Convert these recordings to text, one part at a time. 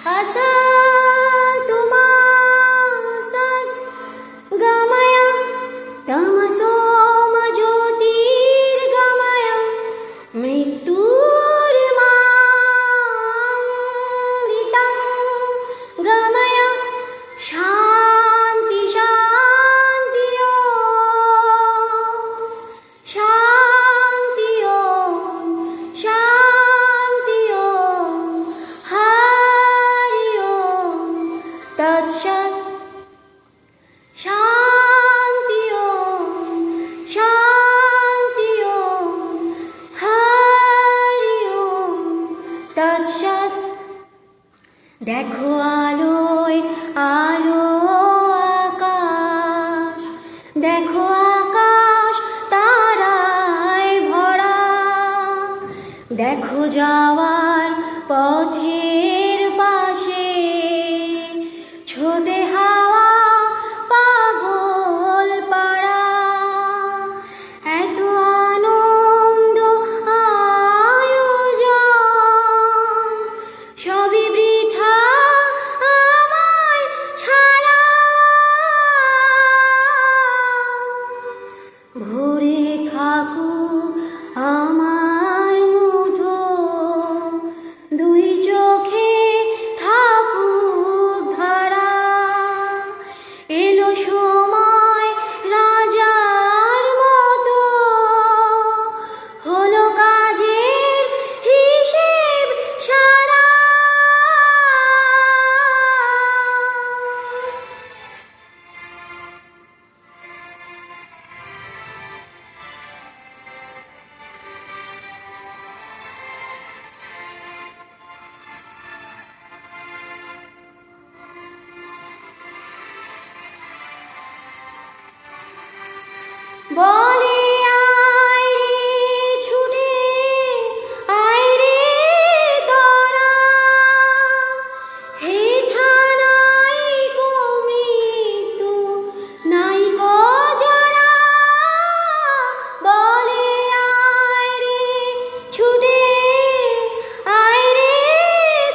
असतु मा सद्गमय तमसो मा ज्योतिर्गमय मृत्युर्मामृतं गमय शान्ति शान्ति शान्ति शान्ति हरि ओम तत्सत् शान्ति शान्ति हरि ओम तत्सत् देखो आलोय आलो आकाश देखो आकाश ताराय भरा देखो যাওয়ার পথের পাশে ছোটে হাওয়া পাগল পাড়া এত আনন্দ আয়োজন সবই বৃথা আমায় ছাড়া ভরে থাকুক আমার মুঠো দুই চোখে থাকুক ধারা এলো সময় রাজার মতো হলো কাজের হিসেব সারা বলে আয় রে ছুটে আয় রে তোরা হে থানাই গো মৃত্যু নাই গো জড়া বলে আয় রে ছুটে আয় রে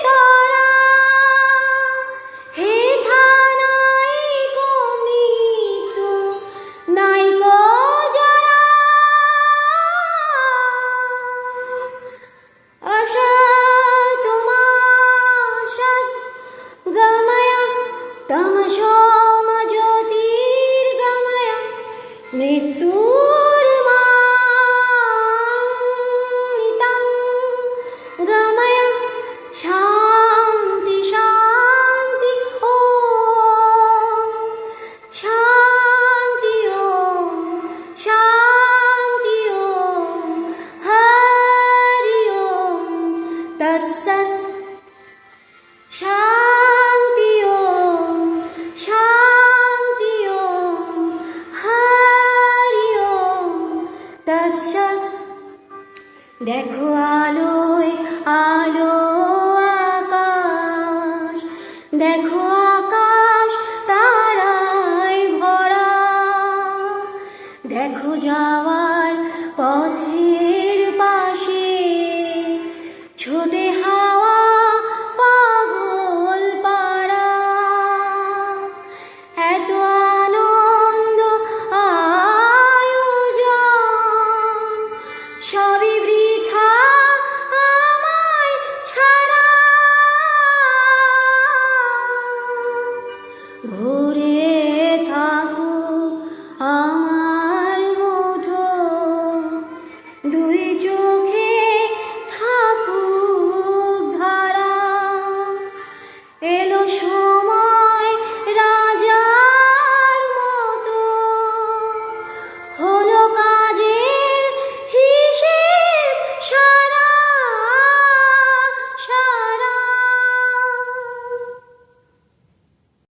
তোরা হে থানাই গো মৃত্যু নাই গো असतु मा सद्गमय तमसो मा ज्योतिर्गमय मृत्युर्मामृतं गमय शान्ति शान्ति शान्ति शान्ति हरि ओम तत्सत् शान्ति शान्ति हरि ओम तत्सत् देखो आलोय आलो आकाश देखो